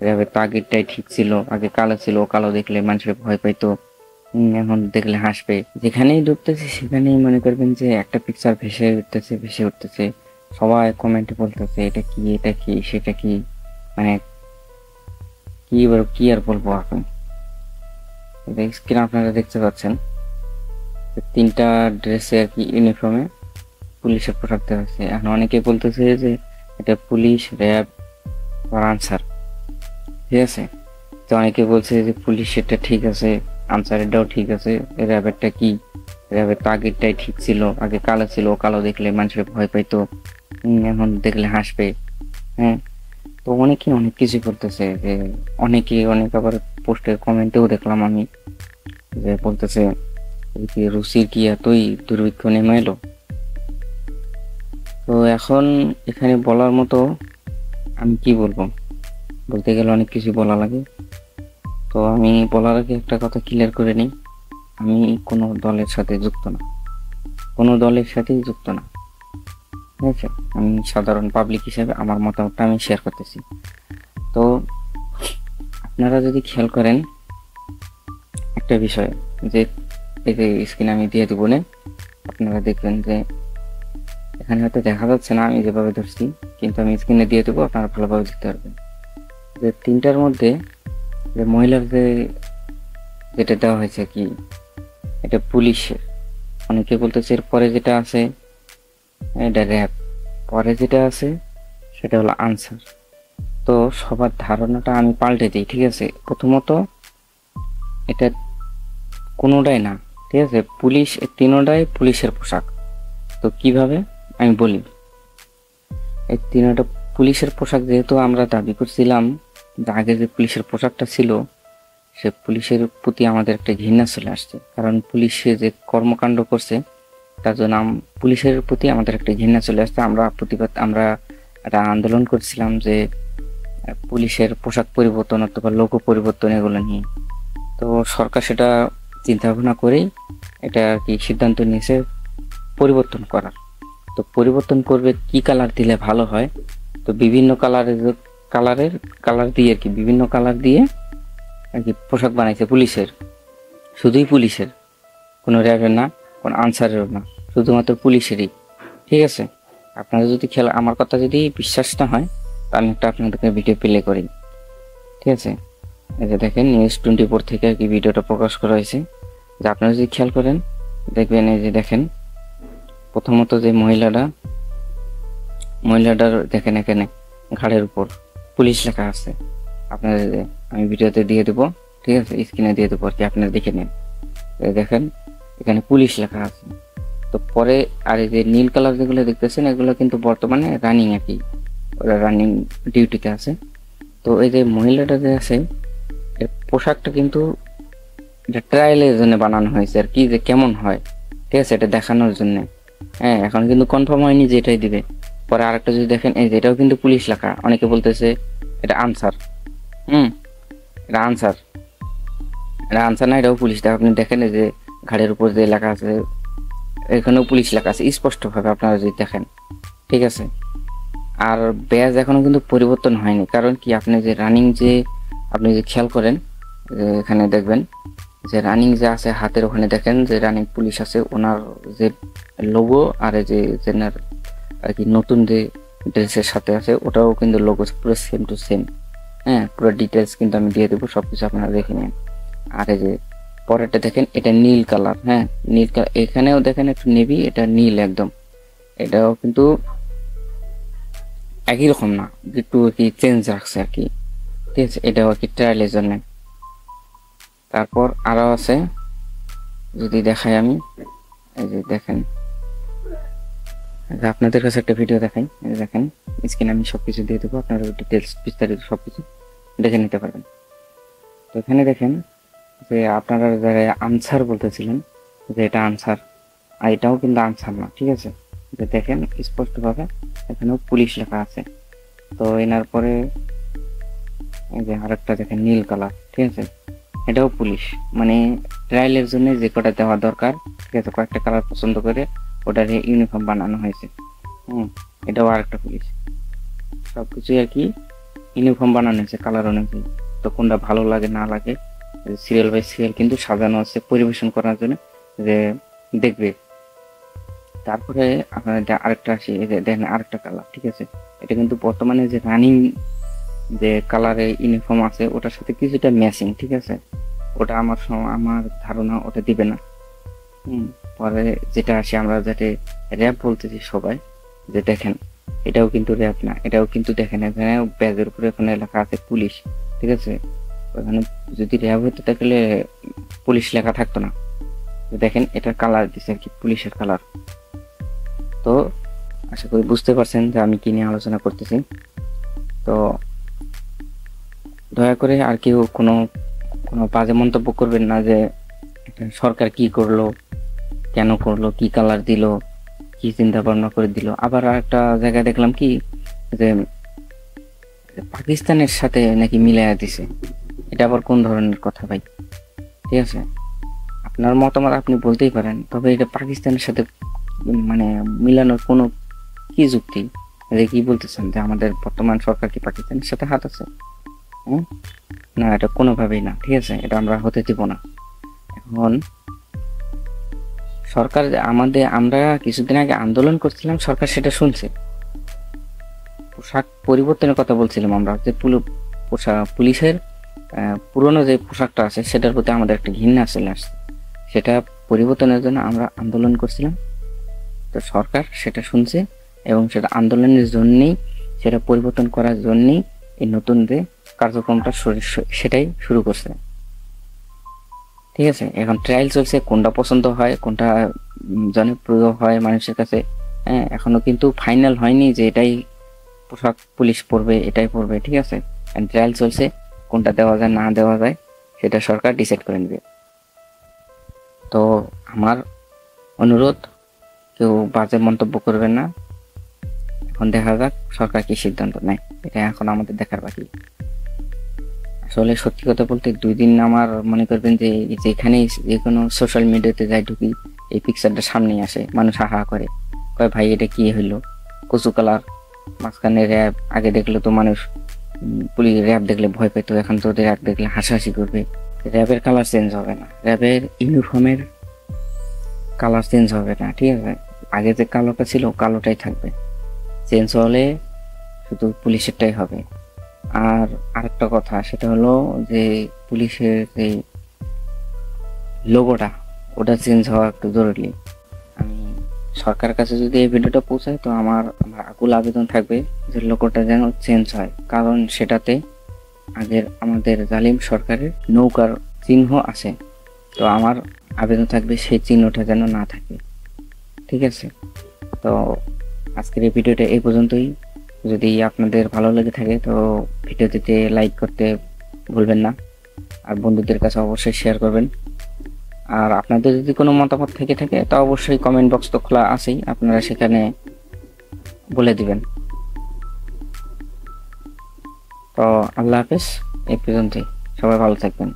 র্যাবের তো আগেরটাই ঠিক ছিল, আগে কালো ছিল, কালো দেখলে মানুষের ভয় পাইতো, এখন দেখলে হাসবে। যেখানেই ঢুকতেছে সেখানেই মনে করবেন যে একটা পিকচার ভেসে উঠতেছে, সবাই কমেন্টে বলতেছে এটা কি, এটা কি, সেটা কি, মানে কি আর বলবো এখন। স্ক্রিন আপনারা দেখতে পাচ্ছেন তিনটা ড্রেসে আর কি ইউনিফর্মে পুলিশের পোশাক দেওয়া হয়েছে। এখন অনেকে বলতেছে যে এটা পুলিশ, র্যাব আর আনসার, ঠিক আছে। তো অনেকে বলছে যে পুলিশ এটা ঠিক আছে, আনসারেরটাও ঠিক আছে, র্যাবেরটা কি, র্যাবের তো আগেরটাই ঠিক ছিল, আগে কালো ছিল, কালো দেখলে মানুষের ভয় পাইতো, এখন দেখলে হাসবে। হ্যাঁ, তো অনেকে অনেক কিছু করতেছে, যে অনেকে অনেক আবার পোস্টের কমেন্টেও দেখলাম আমি যে বলতেছে রুচির কি এতই দুর্ভিক্ষ নেমে এলো। তো এখন এখানে বলার মতো আমি কি বলবো, বলতে গেলে অনেক কিছু বলা লাগে। তো আমি বলার আগে একটা কথা ক্লিয়ার করে নিই, আমি কোনো দলের সাথে যুক্ত না, কোনো দলের সাথেই যুক্ত না, ঠিক আছে। আমি সাধারণ পাবলিক হিসেবে আমার মতামতটা আমি শেয়ার করতেছি। তো আপনারা যদি খেয়াল করেন একটা বিষয়, যে এই যে স্ক্রিন আমি দিয়ে দেবো না, আপনারা দেখবেন যে এখানে হয়তো দেখা যাচ্ছে না আমি যেভাবে ধরছি, কিন্তু আমি স্ক্রিনে দিয়ে দেবো, আপনারা ভালোভাবে দেখতে পারবেন যে তিনটার মধ্যে যে মহিলার যেটা দেওয়া হয়েছে কি, এটা পুলিশের। অনেকে বলতেছে এর পরে যেটা আছে এটা র্যাব, পরে যেটা আছে সেটা হলো আনসার। তো সবার ধারণাটা আমি পাল্টে দিই, ঠিক আছে। প্রথমত এটা কোনোটাই না, ঠিক আছে, পুলিশ, তিনোটাই পুলিশের পোশাক। তো কিভাবে আমি বলি, এই তিনোটা পুলিশের পোশাক যেহেতু আমরা দাবি করছিলাম, আগে যে পুলিশের পোশাকটা ছিল সে পুলিশের প্রতি আমাদের একটা ঘৃণা চলে আসছে, কারণ পুলিশে যে কর্মকাণ্ড করছে তার জন্য পুলিশের প্রতি আমাদের একটা ঘৃণা চলে আসছে। আমরা একটা আন্দোলন করছিলাম যে পুলিশের পোশাক পরিবর্তন অথবা লোগো পরিবর্তন এগুলো নিয়ে। তো সরকার সেটা চিন্তা ভাবনা করেই এটা আর কি সিদ্ধান্ত নিয়েছে পরিবর্তন করার। তো পরিবর্তন করবে কি কালার দিলে ভালো হয়, তো বিভিন্ন কালার দিয়ে আর কি, বিভিন্ন কালার দিয়ে আর কি পোশাক বানাইছে পুলিশের, শুধুই পুলিশের, কোনো র্যাবের না, কোনো আনসারেরও না, শুধুমাত্র পুলিশেরই, ঠিক আছে। আপনারা যদি আমার কথা যদি বিশ্বাস না হয়, আমি একটা আপনাদেরকে ভিডিও প্লে করি, ঠিক আছে। এই যে দেখেন News24 থেকে আর কি ভিডিওটা প্রকাশ করা হয়েছে, যে আপনারা যদি খেয়াল করেন দেখবেন, এই যে দেখেন প্রথমত যে মহিলাটার দেখেন এখানে ঘাড়ের উপর পুলিশ লেখা আছে। আপনারা আমি ভিডিওতে দিয়ে দেবো, ঠিক আছে, স্ক্রিনে দিয়ে দেবো আর কি, আপনারা দেখে নিন। দেখেন এখানে পুলিশ লেখা আছে। তো পরে আর এই যে নীল কালার যেগুলো দেখতেছেন এগুলো কিন্তু বর্তমানে রানিং আর কি, ওরা রানিং ডিউটিতে আছে। তো এই যে মহিলাটা যে আছে এর পোশাকটা কিন্তু এটা ট্রায়ালের জন্য বানানো হয়েছে আর কি, যে কেমন হয়, ঠিক আছে, এটা দেখানোর জন্য। হ্যাঁ, এখন কিন্তু কনফার্ম হয়নি যে এটাই দিবে। পরে আরেকটা যদি দেখেন, এই যে এটাও কিন্তু পুলিশ লেখা, অনেকে বলতেছে এটা আনসার। এটা আনসার, এটা আনসার না, এটাও পুলিশ। আপনি দেখেন এই যে ঘাড়ের উপর যে লেখা আছে এখানেও পুলিশ লেখা আছে স্পষ্টভাবে, আপনারা যদি দেখেন, ঠিক আছে। আর ব্যাজ এখনো কিন্তু পরিবর্তন হয়নি, কারণ কি আপনি যে খেয়াল করেন এখানে দেখবেন যে রানিং যে আছে হাতের ওখানে, দেখেন যে রানিং পুলিশ আছে, ওনার যে লোগো আর এই যে জেনার আর কি নতুন যে ড্রেসের সাথে আছে ওটাও কিন্তু লোগো পুরো সেম টু সেম। হ্যাঁ, পুরো ডিটেলস কিন্তু আমি দিয়ে দেবো, সবকিছু আপনারা দেখে নিন। আর এই যে পরেরটা দেখেন এটা নীল কালার, হ্যাঁ নীল কালার, এখানেও দেখেন একটু নেভি, এটা নীল একদম, এটাও কিন্তু একই রকম না, একটু আর কি চেঞ্জ রাখছে আর কি, ঠিক আছে, এটাও আর কি ট্রায়ালের জন্য। তারপর আরো আছে, যদি দেখাই আমি, এই যে দেখেন আপনাদের কাছে একটা ভিডিও দেখাই, দেখেন স্ক্রিনে আমি সবকিছু দিয়ে দেবো, আপনারা ডিটেলস বিস্তারিত সবকিছু দেখে নিতে পারবেন। তো এখানে দেখেন যে আপনারা যারা আনসার বলতেছিলেন যে এটা আনসার, আর এটাও কিন্তু আনসার না, ঠিক আছে। যে দেখেন স্পষ্টভাবে এখানেও পুলিশ লেখা আছে। তো এনার পরে এই যে আরেকটা দেখেন নীল কালার, ঠিক আছে, এটাও পুলিশ, মানে ট্রায়ালের জন্য যে কটা দেওয়া দরকার, ঠিক আছে, কয়েকটা কালার পছন্দ করে ওটার ইউনিফর্ম বানানো হয়েছে। এটাও আরেকটা পুলিশ, সবকিছু আর কি ইউনিফর্ম বানানো হয়েছে কালার অনুযায়ী। তো কোনটা ভালো লাগে না লাগে সিরিয়াল বাই সিরিয়াল কিন্তু সাজানো আছে পরিবেশন করার জন্য, যে দেখবে। তারপরে আপনার আরেকটা আসি, এই যে দেখেন আরেকটা কালার, ঠিক আছে। এটা কিন্তু বর্তমানে যে রানিং যে কালারে ইউনিফর্ম আছে ওটার সাথে কিছুটা ম্যাচিং, ঠিক আছে। ওটা আমার ধারণা ওটা দিবে না। পরে যেটা আসি আমরা যাতে র্যাব বলতেছি সবাই, যে দেখেন এটাও কিন্তু র্যাব না, এটাও কিন্তু দেখেন এখানে ব্যাগের উপরে এখানে লেখা আছে পুলিশ, ঠিক আছে। ওখানে যদি র্যাব হতো তাহলে পুলিশ লেখা থাকতো না। দেখেন এটার কালার দিচ্ছে আর কি, পুলিশের কালার। তো আশা করি বুঝতে পারছেন যে আমি কি নিয়ে আলোচনা করতেছি। তো দয়া করে আর কেউ কোনো কোনো বাজে মন্তব্য করবেন না যে সরকার কি করলো, কেন করলো, কি কালার দিল, কি চিন্তা ভাবনা করে দিল। আবার একটা জায়গায় দেখলাম কি যে পাকিস্তানের সাথে নাকি মিলাইয়া দিছে। এটা আবার কোন ধরনের কথা ভাই? ঠিক আছে, আপনার মতামত আপনি বলতেই পারেন, তবে এটা পাকিস্তানের সাথে মানে মিলানোর কোনো কি যুক্তি? কি বলতেছেন যে আমাদের বর্তমান সরকার কি পাকিস্তানের সাথে হাত আছে? না, এটা কোনোভাবেই না, ঠিক আছে। এটা আমরা হতে দিব না। এখন সরকার আমরা কিছুদিন আগে আন্দোলন করছিলাম, সরকার সেটা শুনছে। পোশাক পরিবর্তনের কথা বলছিলাম আমরা, যে পুলিশের পুরনো যে পোশাকটা আছে সেটার প্রতি আমাদের একটা ঘৃণা চলে আসছে। সেটা পরিবর্তনের জন্য আমরা আন্দোলন করছিলাম। তো সরকার সেটা শুনছে এবং সেটা আন্দোলনের জন্যই, সেটা পরিবর্তন করার জন্যই এই নতুন যে কার্যক্রমটা সেটাই শুরু করছে, ঠিক আছে। এখন ট্রায়াল চলছে, কোনটা পছন্দ হয়, কোনটা জনপ্রিয় হয় মানুষের কাছে। এখনো কিন্তু ফাইনাল হয়নি যে এটাই পোশাক পুলিশ পরবে, এটাই পরবে, ঠিক আছে। ট্রায়াল চলছে, কোনটা দেওয়া যায় না দেওয়া যায় সেটা সরকার ডিসাইড করে নেবে। তো আমার অনুরোধ, কেউ বাজে মন্তব্য করবেন না। এখন দেখা যাক সরকার কি সিদ্ধান্ত নেয়, এটা এখন আমাদের দেখার বাকি। আসলে সত্যি কথা বলতে 2 দিন আমার মনে করবেন যে যেখানেই যে কোনো সোশ্যাল মিডিয়াতে যাই ঢুকি, এই পিকচারটা সামনে আসে, মানুষ হাহা করে, কয় ভাই এটা কি হইলো, কচু কালার, মাঝখানে র্যাব। আগে দেখলে তো মানুষ পুলিশ র্যাব দেখলে ভয় পেত, এখন তো র্যাব দেখলে হাসাহাসি করবে। র্যাবের কালার চেঞ্জ হবে না, র্যাবের ইউনিফর্মের কালার চেঞ্জ হবে না, ঠিক আছে। আগে যে কালোটা ছিল কালোটাই থাকবে, চেঞ্জ হলে শুধু পুলিশেরটাই হবে। আর আরেকটা কথা, সেটা হলো যে পুলিশের যে লোগোটা ওটা চেঞ্জ হওয়া একটু জরুরি। আমি সরকারের কাছে যদি এই ভিডিওটা পৌঁছায় তো আমার আকুল আবেদন থাকবে যে লোগোটা যেন চেঞ্জ হয়, কারণ সেটাতে আগের আমাদের জালিম সরকারের নৌকার চিহ্ন আছে। তো আমার আবেদন থাকবে সেই চিহ্নটা যেন না থাকে, ঠিক আছে। তো আজকের এই ভিডিওটা এই পর্যন্তই। যদি আপনাদের ভালো লেগে থাকে তো ভিডিওটিতে লাইক করতে ভুলবেন না, আর বন্ধুদের কাছে অবশ্যই শেয়ার করবেন। আর আপনাদের যদি কোনো মতামত থেকে থাকে তো অবশ্যই কমেন্ট বক্স তো খোলা আছেই, আপনারা সেখানে বলে দিবেন। তো আল্লাহ হাফেজ, এই পর্যন্তই, সবাই ভালো থাকবেন।